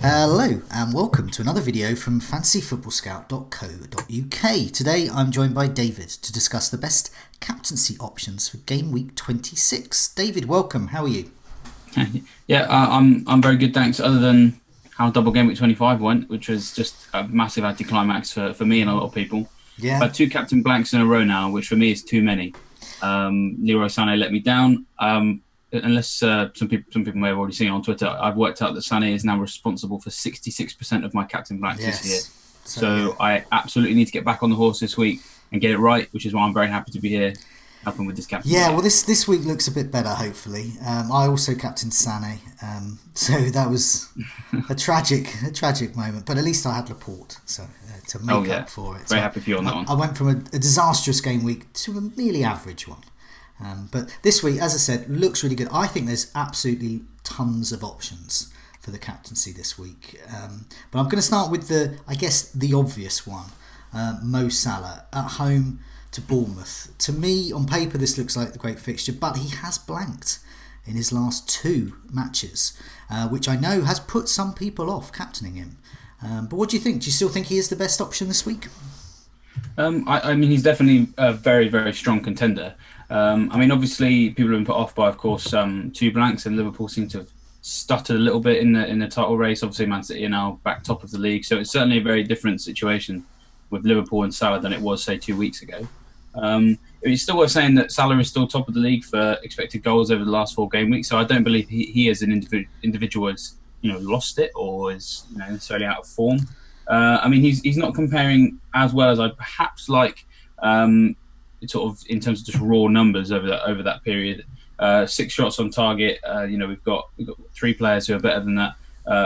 Hello and welcome to another video from fantasyfootballscout.co.uk. Today I'm joined by David to discuss the best captaincy options for Game Week 26. David, welcome. How are you? I'm very good, thanks. Other than how double Game Week 25 went, which was just a massive anticlimax for me and a lot of people. Yeah. I've had two captain blanks in a row now, which for me is too many. Leroy Sané let me down. Unless some people may have already seen it on Twitter, I've worked out that Sané is now responsible for 66% of my captain blanks this year. So I absolutely need to get back on the horse this week and get it right, which is why I'm very happy to be here helping with this captain. Yeah, well, this week looks a bit better, hopefully. I also captained Sané, so that was a tragic moment. But at least I had Laporte, so to make up for it. Very happy for you on that one. I went from a disastrous game week to a merely average one. But this week, as I said, looks really good. I think there's absolutely tons of options for the captaincy this week. But I'm going to start with the obvious one, Mo Salah at home to Bournemouth. To me, on paper, this looks like the great fixture, but he has blanked in his last two matches, which I know has put some people off captaining him. But what do you think? Do you still think he is the best option this week? I mean, he's definitely a very, very strong contender. Obviously, people have been put off by, of course, two blanks, and Liverpool seem to have stuttered a little bit in the title race. Obviously, Man City are now back top of the league, so it's certainly a very different situation with Liverpool and Salah than it was, say, 2 weeks ago. It's still worth saying that Salah is still top of the league for expected goals over the last 4 game weeks, so I don't believe he as an individual has lost it or is necessarily out of form. He's not comparing as well as I'd perhaps like. Sort of in terms of just raw numbers over that period. 6 shots on target. We've got 3 players who are better than that.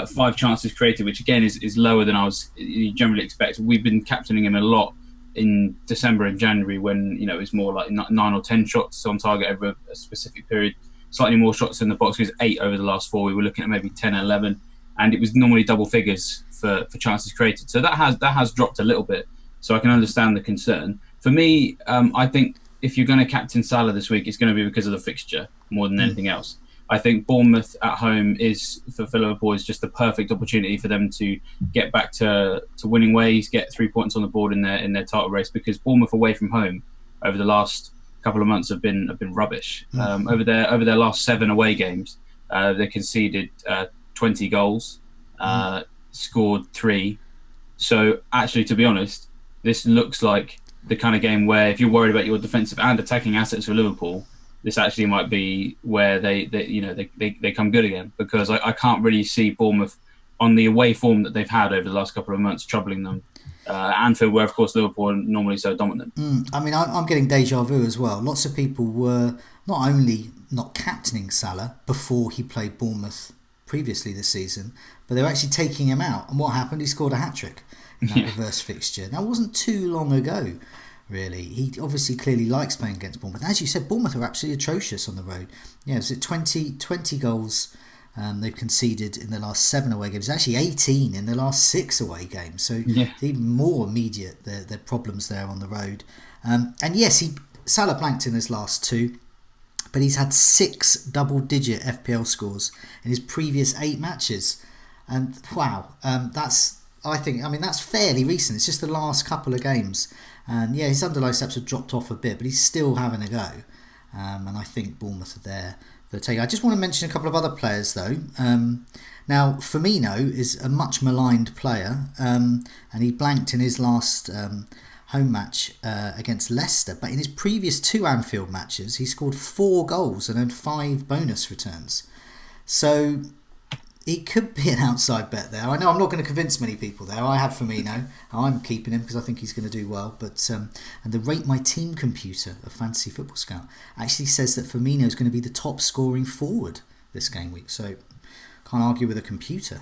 5 chances created, which again is lower than you generally expect. We've been captaining him a lot in December and January when it's more like 9 or 10 shots on target over a specific period. Slightly more shots in the box. It was 8 over the last 4. We were looking at maybe 10 and 11, and it was normally double figures for chances created. So that has dropped a little bit. So I can understand the concern. For me, I think if you're going to captain Salah this week, it's going to be because of the fixture more than anything else. I think Bournemouth at home is, for Liverpool, is just the perfect opportunity for them to get back to winning ways, get 3 points on the board in their title race, because Bournemouth away from home over the last couple of months have been rubbish. Over their last 7 away games, they conceded 20 goals, scored 3. So actually, to be honest, this looks like the kind of game where if you're worried about your defensive and attacking assets for Liverpool, this actually might be where they come good again, because I can't really see Bournemouth on the away form that they've had over the last couple of months troubling them. Anfield, where of course Liverpool are normally so dominant. I'm getting deja vu as well. Lots of people were not only not captaining Salah before he played Bournemouth previously this season, but they were actually taking him out. And what happened? He scored a hat-trick in that reverse fixture. Now, it wasn't too long ago, really. He obviously clearly likes playing against Bournemouth. As you said, Bournemouth are absolutely atrocious on the road. Yeah, it's 20 goals they've conceded in the last 7 away games. It's actually 18 in the last 6 away games. So even more immediate, their problems there on the road. And yes, Salah blanked in his last 2, but he's had 6 double-digit FPL scores in his previous 8 matches. And wow, that's fairly recent. It's just the last couple of games. And yeah, his underlying steps have dropped off a bit, but he's still having a go. And I think Bournemouth are there for the take. I just want to mention a couple of other players, though. Now, Firmino is a much maligned player, and he blanked in his last home match against Leicester. But in his previous 2 Anfield matches, he scored 4 goals and earned 5 bonus returns. So he could be an outside bet there. I know I'm not going to convince many people there. I have Firmino. I'm keeping him because I think he's going to do well. But and the Rate My Team computer of Fantasy Football Scout actually says that Firmino is going to be the top scoring forward this game week. So can't argue with a computer.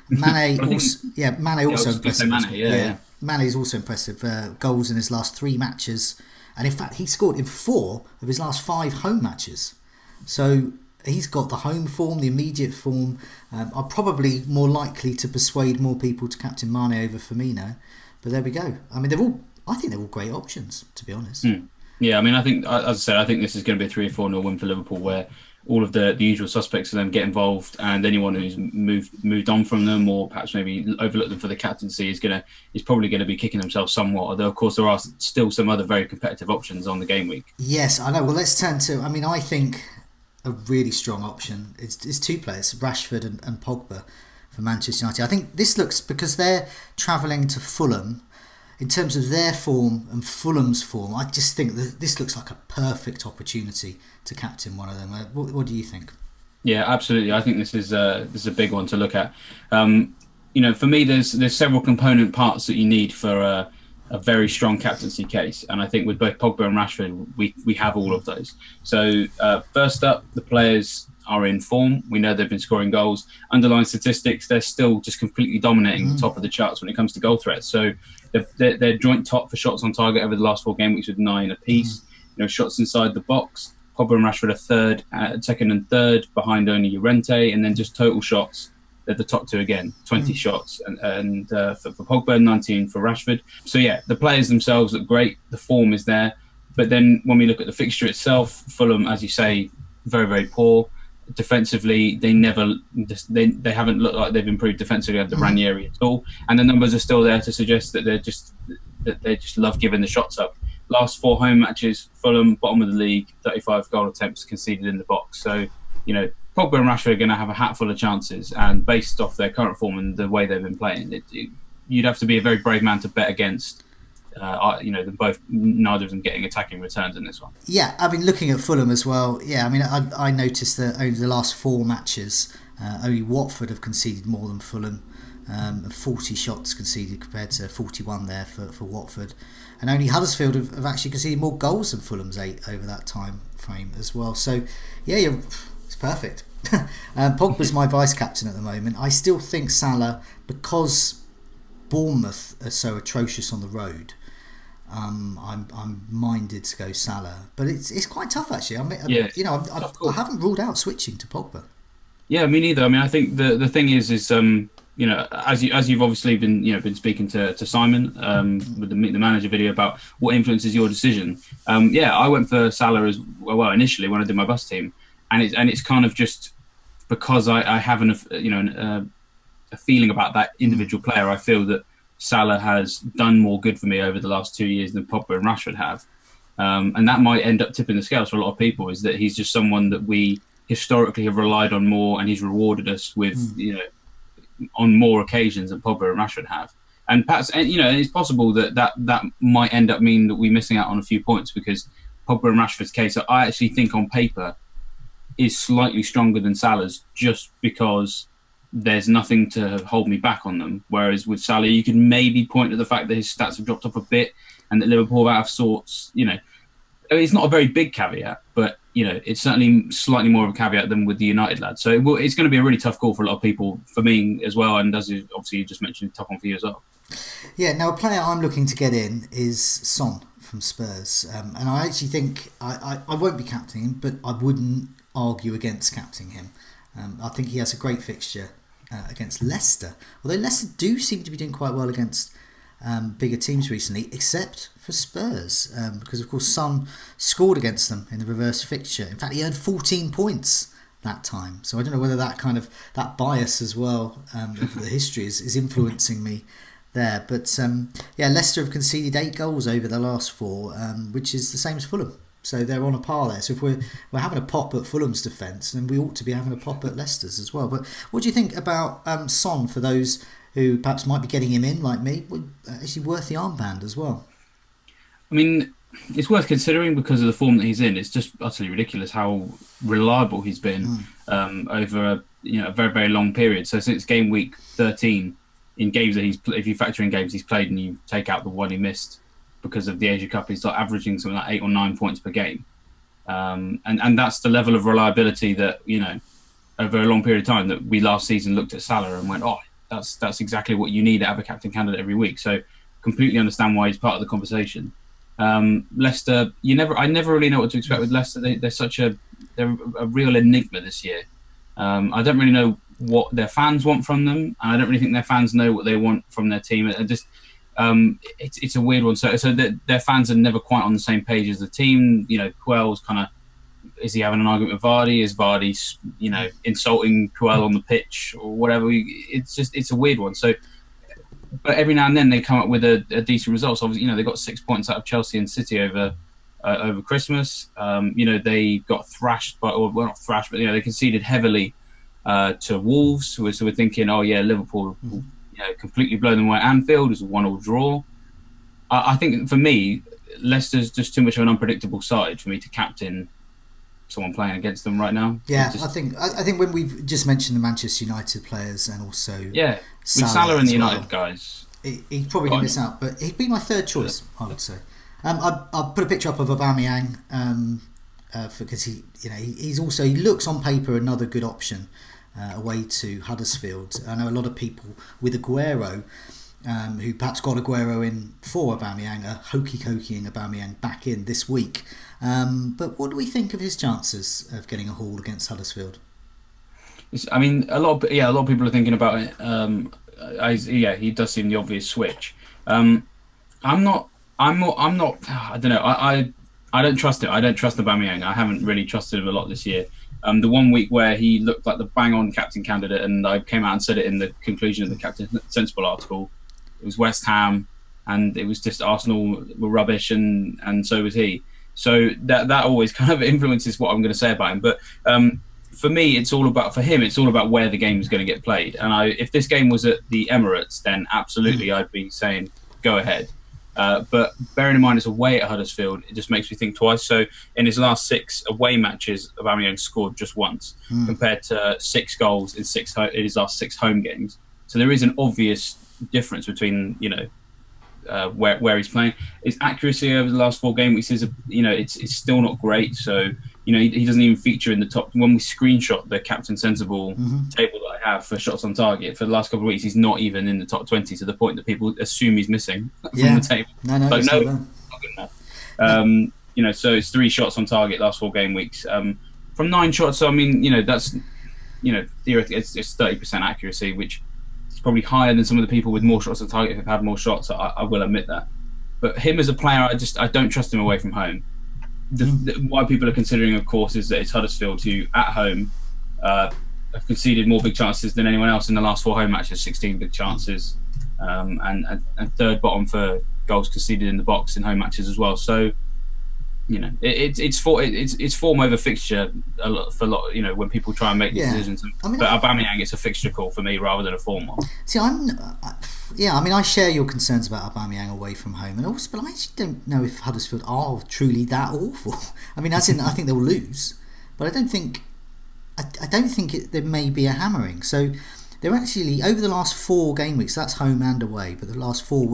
Mane also impressive. Mane is also impressive. Goals in his last 3 matches, and in fact he scored in 4 of his last 5 home matches. So he's got the home form, the immediate form. Are probably more likely to persuade more people to captain Mane over Firmino. But there we go. I think they're all great options, to be honest. Yeah, I think, as I said, I think this is going to be a 3-4-0 win for Liverpool, where all of the usual suspects of them get involved, and anyone who's moved on from them or perhaps maybe overlooked them for the captaincy is probably going to be kicking themselves somewhat. Although of course there are still some other very competitive options on the game week. Yes, I know. Well, let's turn to. I mean, I think a really strong option is two players, Rashford and Pogba for Manchester United. I think this looks, because they're travelling to Fulham. In terms of their form and Fulham's form, I just think that this looks like a perfect opportunity to captain one of them. What do you think? Yeah, absolutely. I think this is a big one to look at. For me, there's several component parts that you need for a very strong captaincy case, and I think with both Pogba and Rashford, we have all of those. So first up, the players are in form. We know they've been scoring goals. Underlying statistics, they're still just completely dominating the top of the charts when it comes to goal threats. So they're joint top for shots on target over the last 4 game weeks with 9 apiece. Shots inside the box, Pogba and Rashford are second and third behind only Llorente, and then just total shots, they're the top 2 again, 20 shots and for Pogba, 19 for Rashford. So yeah, the players themselves look great. The form is there, but then when we look at the fixture itself, Fulham, as you say, very, very poor. Defensively, they haven't looked like they've improved defensively under Ranieri at all, and the numbers are still there to suggest that they just love giving the shots up. Last 4 home matches, Fulham bottom of the league, 35 goal attempts conceded in the box. So Pogba and Rashford are going to have a hatful of chances, and based off their current form and the way they've been playing, you'd have to be a very brave man to bet against them both, neither of them getting attacking returns in this one. Yeah, I mean, looking at Fulham as well, yeah, I mean, I noticed that over the last 4 matches, only Watford have conceded more than Fulham, 40 shots conceded compared to 41 there for Watford, and only Huddersfield have actually conceded more goals than Fulham's 8 over that time frame as well. So yeah, it's perfect. Pogba's my vice captain at the moment. I still think Salah, because Bournemouth are so atrocious on the road, I'm minded to go Salah, but it's quite tough actually. I mean, I haven't ruled out switching to Pogba. Yeah, me neither. I mean, I think the thing is as you've obviously been speaking to Simon with the Meet the Manager video about what influences your decision. I went for Salah as well initially when I did my bus team, and it's kind of just because I have a feeling about that individual player. I feel that Salah has done more good for me over the last 2 years than Pogba and Rashford have. And that might end up tipping the scales for a lot of people, is that he's just someone that we historically have relied on more, and he's rewarded us with, on more occasions than Pogba and Rashford have. And perhaps, it's possible that might end up meaning that we're missing out on a few points, because Pogba and Rashford's case, I actually think on paper, is slightly stronger than Salah's, just because there's nothing to hold me back on them. Whereas with Salah, you could maybe point to the fact that his stats have dropped off a bit, and that Liverpool are out of sorts. It's not a very big caveat, but it's certainly slightly more of a caveat than with the United lads. So it's going to be a really tough call for a lot of people, for me as well, and as obviously you just mentioned, tough one for you as well. Yeah, now a player I'm looking to get in is Son from Spurs, and I actually think I won't be captaining him, but I wouldn't argue against captaining him. I think he has a great fixture against Leicester, although Leicester do seem to be doing quite well against bigger teams recently, except for Spurs, because of course Son scored against them in the reverse fixture. In fact, he earned 14 points that time, so I don't know whether that bias as well of the history is influencing me there. But Leicester have conceded 8 goals over the last 4, which is the same as Fulham. So they're on a par there. So if we're having a pop at Fulham's defence, then we ought to be having a pop at Leicester's as well. But what do you think about Son, for those who perhaps might be getting him in, like me? Actually worth the armband as well? I mean, it's worth considering because of the form that he's in. It's just utterly ridiculous how reliable he's been over a very, very long period. So since game week 13, in games that if you factor in games he's played and you take out the one he missed because of the Asia Cup, he's averaging something like 8 or 9 points per game. And that's the level of reliability that, over a long period of time, that we last season looked at Salah and went, that's exactly what you need out of a captain candidate every week. So completely understand why he's part of the conversation. Leicester, I never really know what to expect with Leicester. They're a real enigma this year. I don't really know what their fans want from them, and I don't really think their fans know what they want from their team. It's a weird one. So their fans are never quite on the same page as the team. Puel's kind of is he having an argument with Vardy? Is Vardy, insulting Puel on the pitch or whatever? It's a weird one. So, but every now and then they come up with a decent result. So obviously, they got 6 points out of Chelsea and City over Christmas. They got thrashed not thrashed, but they conceded heavily to Wolves. So we're thinking, Liverpool will completely blow them away at Anfield. It was a 1-1 draw. I think for me, Leicester's just too much of an unpredictable side for me to captain someone playing against them right now. Yeah, I think when we've just mentioned the Manchester United players and also with Salah and the United guys, he's probably going to miss out, but he'd be my third choice, I would say. I'll put a picture up of Aubameyang because he looks on paper another good option away to Huddersfield. I know a lot of people with Aguero, who perhaps got Aguero in for Aubameyang, are hokey-cokeying Aubameyang back in this week. But what do we think of his chances of getting a haul against Huddersfield? I mean, a lot of people are thinking about it. He does seem the obvious switch. I'm not. I don't know. I don't trust it. I don't trust Aubameyang. I haven't really trusted him a lot this year. The 1 week where he looked like the bang-on captain candidate, and I came out and said it in the conclusion of the Captain Sensible article. It was West Ham, and it was just Arsenal were rubbish, and so was he. So that always kind of influences what I'm going to say about him. But for me, it's all about where the game is going to get played. And if this game was at the Emirates, then absolutely I'd be saying go ahead. But bearing in mind it's away at Huddersfield, it just makes me think twice. So in his last 6 away matches, Aubameyang scored just once, compared to 6 goals in his last 6 home games. So there is an obvious difference between where he's playing. His accuracy over the last 4 game weeks is it's still not great. So he doesn't even feature in the top. When we screenshot the Captain Sensible table that I have for shots on target for the last couple of weeks, he's not even in the top 20, to the point that people assume he's missing from the table. No, not good enough. So it's 3 shots on target last 4 game weeks. From 9 shots, so I mean, that's theoretically it's 30% accuracy, which is probably higher than some of the people with more shots on target who've had more shots. I will admit that. But him as a player, I don't trust him away from home. Why people are considering, of course, is that it's Huddersfield, who at home have conceded more big chances than anyone else in the last 4 home matches, 16 big chances, and third bottom for goals conceded in the box in home matches as well. So it's form over fixture for a lot. When people try and make decisions. But Aubameyang, it's a fixture call for me rather than a form one. See, I share your concerns about Aubameyang away from home, but I actually don't know if Huddersfield are truly that awful. I mean, I think they'll lose, but I don't think there may be a hammering. So they're actually, over the last 4 game weeks, that's home and away, but the last 4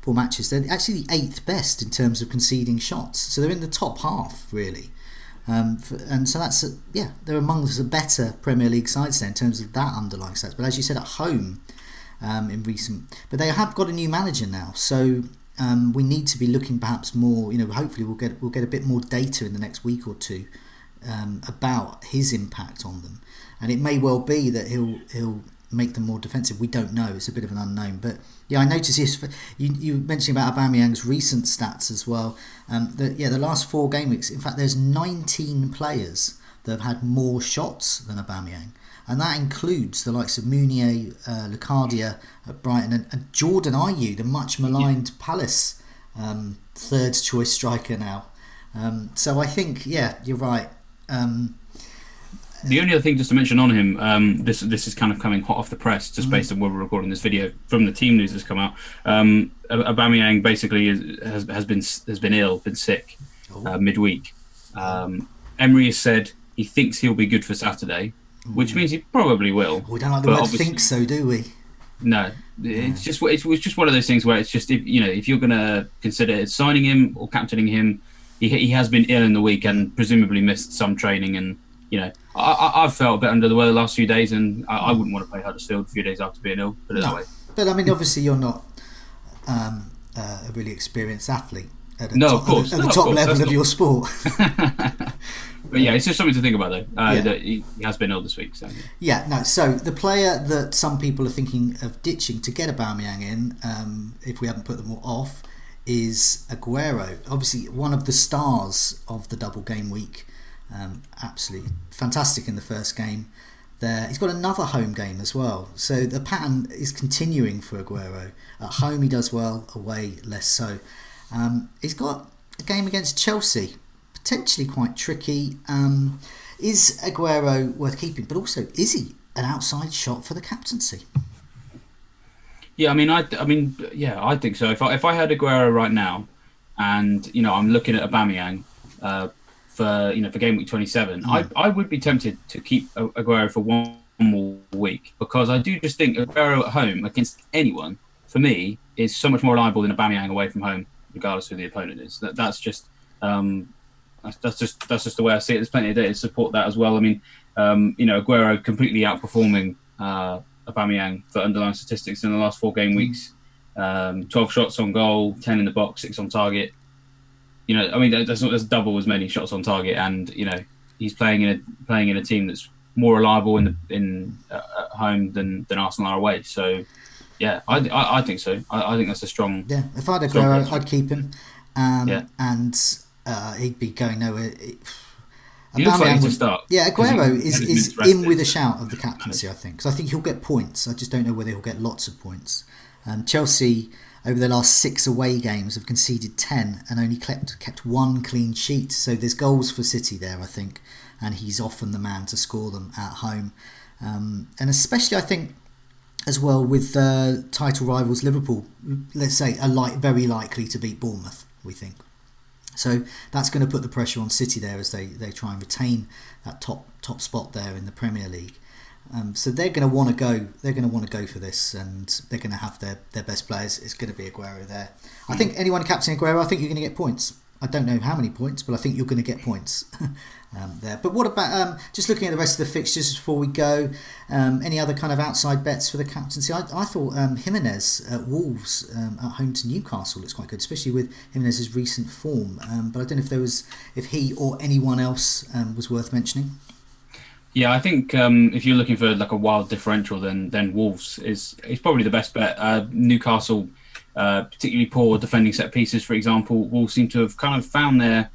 matches, they're actually the 8th best in terms of conceding shots. So they're in the top half, really. And so that's they're among the better Premier League sides there in terms of that underlying stats. But as you said, at home, but they have got a new manager now, so we need to be looking perhaps more. Hopefully we'll get a bit more data in the next week or 2 about his impact on them, and it may well be that he'll make them more defensive. We don't know; it's a bit of an unknown. But I noticed you mentioned about Aubameyang's recent stats as well. The last 4 game weeks. In fact, there's 19 players that have had more shots than Aubameyang. And that includes the likes of Mounier, Lucardia at Brighton, and Jordan Ayew, the much maligned Palace third choice striker now. So I think, you're right. The only other thing just to mention on him, this is kind of coming hot off the press, just based on where we're recording this video, from the team news that's come out. Aubameyang basically has been ill, been sick midweek. Emery has said he thinks he'll be good for Saturday, which means he probably will. We don't like the word "think" so, do we? No, it's just one of those things where it's just if you're going to consider signing him or captaining him, he has been ill in the week and presumably missed some training, and I've felt a bit under the weather the last few days, and I wouldn't want to play Huddersfield a few days after being ill. Put it that way. But I mean, obviously, you're not a really experienced athlete at the top level of your sport. But it's just something to think about, though. That he has been ill this week. So So the player that some people are thinking of ditching to get Aubameyang in, if we haven't put them all off, is Aguero. Obviously, one of the stars of the double game week Absolutely fantastic in the first game. There, he's got another home game as well, so the pattern is continuing for Aguero. At home he does well, away less so. He's got a game against Chelsea, potentially quite tricky. Is Aguero worth keeping? But also, is he an outside shot for the captaincy? Yeah, I think so. If I had Aguero right now, and I'm looking at Aubameyang for game week 27, I would be tempted to keep Aguero for one more week, because I do just think Aguero at home against anyone, for me, is so much more reliable than Aubameyang away from home, regardless of who the opponent is. That's just the way I see it. There's plenty of data to support that as well. I mean, Aguero completely outperforming Aubameyang for underlying statistics in the last 4 game weeks. 12 shots on goal, 10 in the box, 6 on target. That's double as many shots on target, and he's playing in a team that's more reliable in at home than Arsenal are away. So yeah, I think so. I think that's a strong. Yeah, if I had Aguero, I'd keep him. And he'd be going nowhere. He looks like he's a start. Yeah, Aguero is in with a shout of the captaincy, I think. Because I think he'll get points. I just don't know whether he'll get lots of points. Chelsea, over the last 6 away games, have conceded 10 and only kept 1 clean sheet. So there's goals for City there, I think. And he's often the man to score them at home. And especially, I think, as well with title rivals Liverpool, let's say, are very likely to beat Bournemouth, we think. So that's going to put the pressure on City there as they try and retain that top spot there in the Premier League. So they're going to want to go. They're going to want to go for this, and they're going to have their best players. It's going to be Aguero there. I think anyone captaining Aguero, I think you're going to get points. I don't know how many points, but I think you're going to get points there. But what about just looking at the rest of the fixtures before we go? Any other kind of outside bets for the captaincy? I thought Jimenez at Wolves at home to Newcastle looks quite good, especially with Jimenez's recent form. But I don't know if he or anyone else was worth mentioning. Yeah, I think if you're looking for like a wild differential, then Wolves is probably the best bet. Newcastle. Particularly poor defending set pieces, for example. Wolves seem to have kind of found their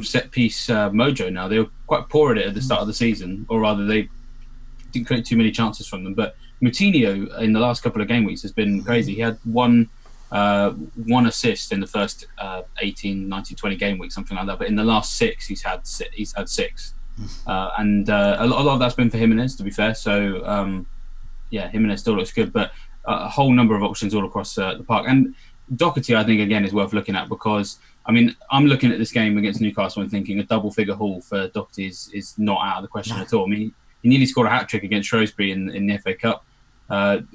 set piece mojo now. They were quite poor at it at the start of the season, or rather they didn't create too many chances from them. But Moutinho in the last couple of game weeks has been crazy. He had one assist in the first 18, 19, 20 game weeks, something like that. But in the last 6, he's had 6. And a lot of that's been for Jimenez, to be fair. So Jimenez still looks good, but a whole number of options all across the park. And Doherty, I think, again, is worth looking at, because, I mean, I'm looking at this game against Newcastle and thinking a double-figure haul for Doherty is not out of the question at all. I mean, he nearly scored a hat-trick against Shrewsbury in the FA Cup.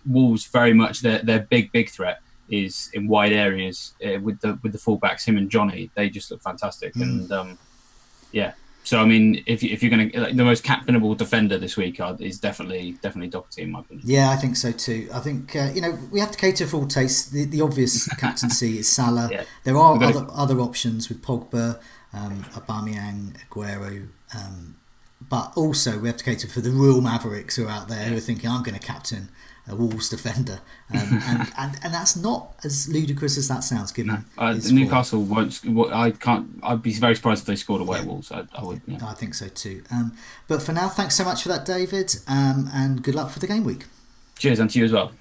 Wolves, very much, their big threat is in wide areas with the fullbacks, him and Johnny. They just look fantastic. And, So, I mean, if you're going to... the most captainable defender this week is definitely Doherty, in my opinion. Yeah, I think so too. I think, we have to cater for all tastes. The obvious captaincy is Salah. Yeah. There are other options with Pogba, Aubameyang, Aguero. But also we have to cater for the real mavericks who are out there who are thinking, I'm going to captain a Wolves defender. And that's not as ludicrous as that sounds, given Newcastle won't. I'd be very surprised if they scored away at Wolves. I would. Yeah. I think so too. But for now, thanks so much for that, David, and good luck for the game week. Cheers, and to you as well.